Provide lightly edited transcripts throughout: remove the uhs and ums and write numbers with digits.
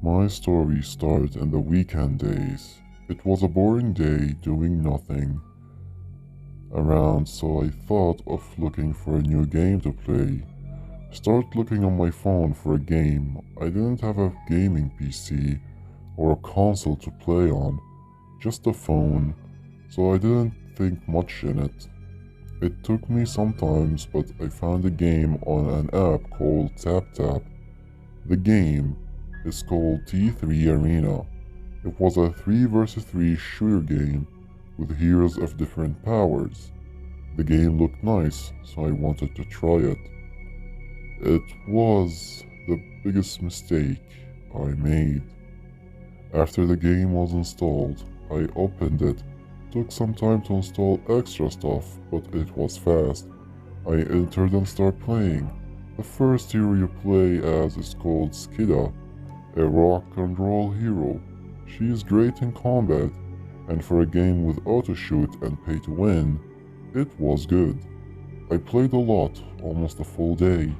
My story started in the weekend days. It was a boring day doing nothing around, so I thought of looking for a new game to play. Start looking on my phone for a game. I didn't have a gaming PC or a console to play on, just a phone, so I didn't think much in it. It took me some times, but I found a game on an app called TapTap. The game is called T3 Arena. It was a 3 versus 3 shooter game with heroes of different powers. The game looked nice, so I wanted to try it. It was the biggest mistake I made. After the game was installed, I opened it. Took some time to install extra stuff, but it was fast. I entered and started playing. The first hero you play as is called Skida, a rock and roll hero. She is great in combat, and for a game with auto shoot and pay to win, it was good. I played a lot, almost a full day.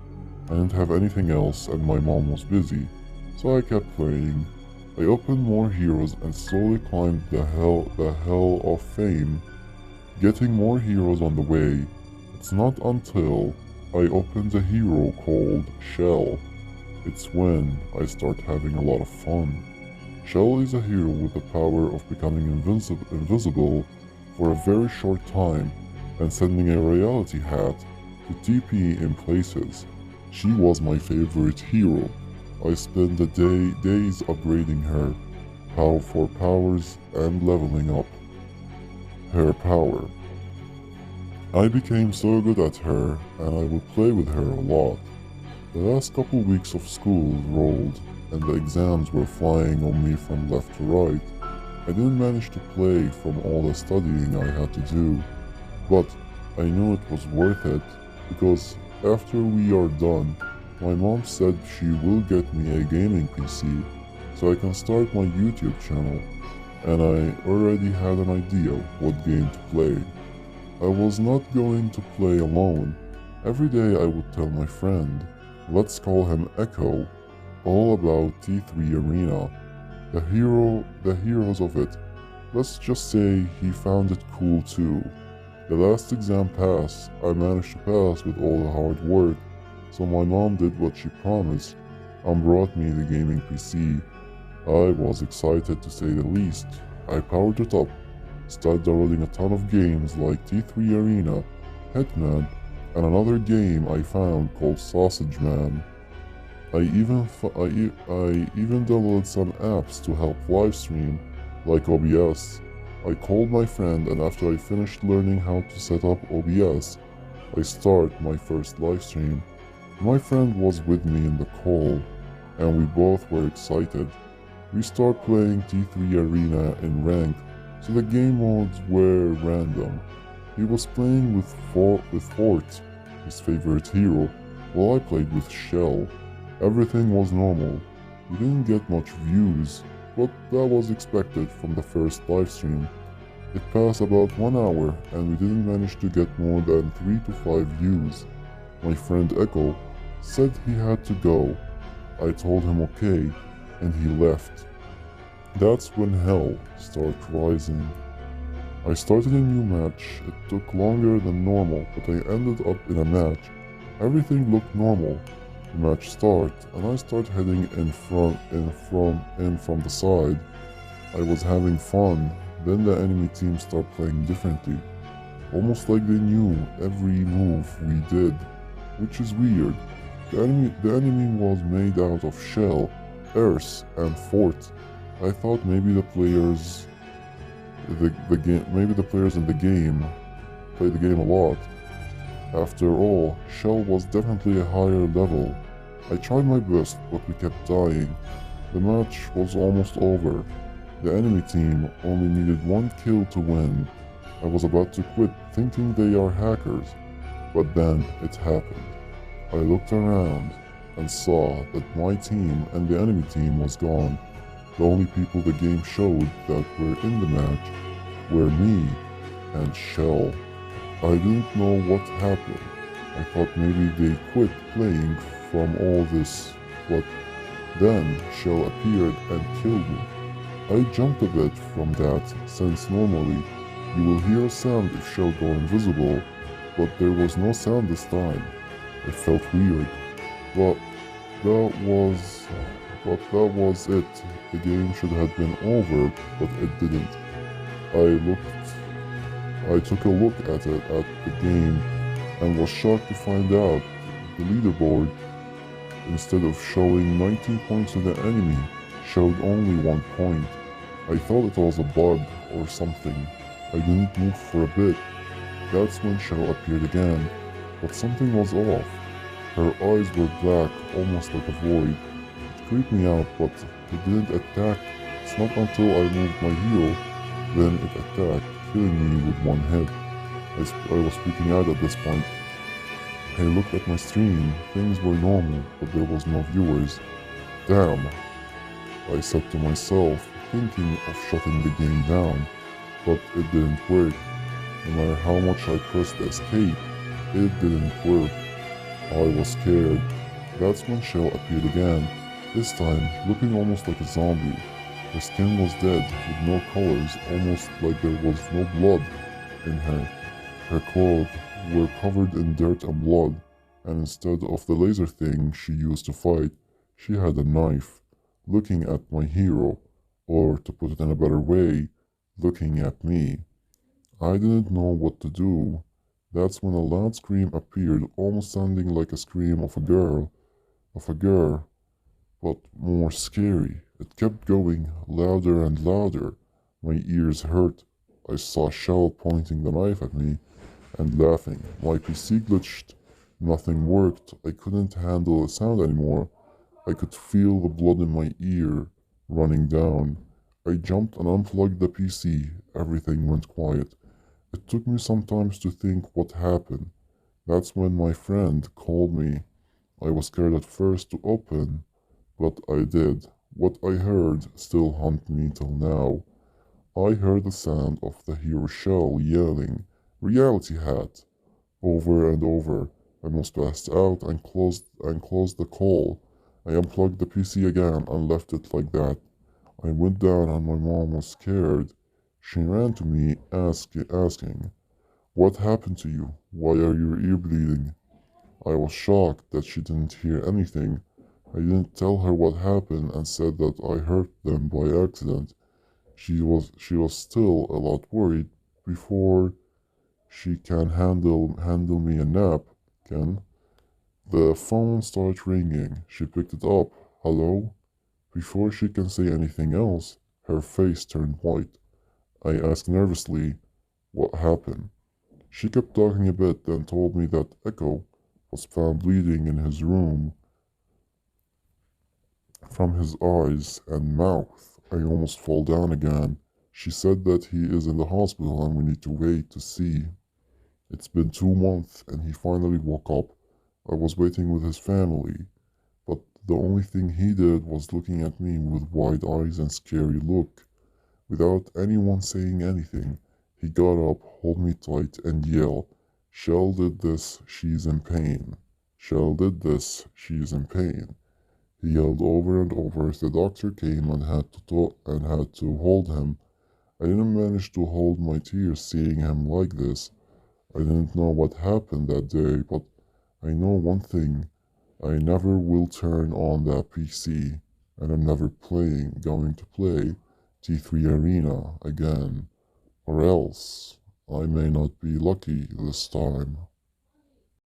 I didn't have anything else and my mom was busy, so I kept playing. I opened more heroes and slowly climbed the hell of fame, getting more heroes on the way. It's not until I opened a hero called Shell. It's when I start having a lot of fun. Shell is a hero with the power of becoming invisible for a very short time and sending a reality hat to TP in places. She was my favorite hero. I spent the days upgrading her for powers and leveling up her power. I became so good at her and I would play with her a lot. The last couple weeks of school rolled and the exams were flying on me from left to right. I didn't manage to play from all the studying I had to do, but I knew it was worth it because after we are done, my mom said she will get me a gaming PC so I can start my YouTube channel, and I already had an idea what game to play. I was not going to play alone. Every day I would tell my friend, let's call him Echo, all about T3 Arena, the heroes of it. Let's just say he found it cool too. The last exam pass, I managed to pass with all the hard work, so my mom did what she promised and brought me the gaming PC. I was excited to say the least. I powered it up, started downloading a ton of games like T3 Arena, Hitman, and another game I found called Sausage Man. I even downloaded some apps to help livestream, like OBS. I called my friend and after I finished learning how to set up OBS, I started my first livestream. My friend was with me in the call, and we both were excited. We started playing T3 Arena in rank, so the game modes were random. He was playing with Fort, his favorite hero, while I played with Shell. Everything was normal. We didn't get much views, but that was expected from the first livestream. It passed about 1 hour and we didn't manage to get more than 3 to 5 views. My friend Echo said he had to go. I told him okay, and he left. That's when hell started rising. I started a new match. It took longer than normal, but I ended up in a match. Everything looked normal. The match started, and I started heading in from the side. I was having fun. Then the enemy team started playing differently, almost like they knew every move we did, which is weird. The enemy was made out of Shell, Earth, and Fort. I thought maybe the players in the game play the game a lot. After all, Shell was definitely a higher level. I tried my best, but we kept dying. The match was almost over. The enemy team only needed 1 kill to win. I was about to quit thinking they are hackers, but then it happened. I looked around and saw that my team and the enemy team was gone. The only people the game showed that were in the match were me and Shell. I didn't know what happened. I thought maybe they quit playing from all this, but Then Shell appeared and killed me. I jumped a bit from that, since normally you will hear a sound if Shell go invisible, but there was no sound this time. It felt weird, but that was that was it. The game should have been over, but it didn't. I took a look at the game, and was shocked to find out the leaderboard, instead of showing 19 points to the enemy, showed only 1 point. I thought it was a bug or something. I didn't move for a bit. That's when Shell appeared again, but something was off. Her eyes were black, almost like a void. It creeped me out, but it didn't attack. It's not until I moved my hero, then it attacked, killing me with one hit. I was freaking out at this point. I looked at my stream. Things were normal, but there was no viewers. Damn, I said to myself, thinking of shutting the game down, but it didn't work. No matter how much I pressed escape, it didn't work. I was scared. That's when Shell appeared again, this time looking almost like a zombie. Her skin was dead, with no colors, almost like there was no blood in her. Her clothes were covered in dirt and blood, and instead of the laser thing she used to fight, she had a knife. Looking at my hero, or to put it in a better way, looking at me. I didn't know what to do. That's when a loud scream appeared, almost sounding like a scream of a girl, but more scary. It kept going louder and louder. My ears hurt. I saw Shell pointing the knife at me and laughing. My PC glitched. Nothing worked. I couldn't handle the sound anymore. I could feel the blood in my ear running down. I jumped and unplugged the PC. Everything went quiet. It took me some time to think what happened. That's when my friend called me. I was scared at first to open, but I did. What I heard still haunts me till now. I heard the sound of the hero Shell yelling, "Reality Hat!" over and over. I almost passed out and closed the call. I unplugged the PC again and left it like that. I went down and my mom was scared. She ran to me asking, "What happened to you? Why are your ear bleeding?" I was shocked that she didn't hear anything. I didn't tell her what happened and said that I hurt them by accident. She was still a lot worried. Before she can handle me a nap, can the phone started ringing. She picked it up. "Hello?" Before she can say anything else, her face turned white. I asked nervously, "What happened?" She kept talking a bit, then told me that Echo was found bleeding in his room from his eyes and mouth. I almost fall down again. She said that he is in the hospital and we need to wait to see. It's been 2 months and he finally woke up. I was waiting with his family, but the only thing he did was looking at me with wide eyes and scary look. Without anyone saying anything, he got up, hold me tight, and yelled, "Shell did this, she's in pain. Shell did this, she's in pain." He yelled over and over as the doctor came and had to hold him. I didn't manage to hold my tears seeing him like this. I didn't know what happened that day, but I know one thing. I never will turn on that PC, and I'm never going to play T3 Arena again, or else I may not be lucky this time.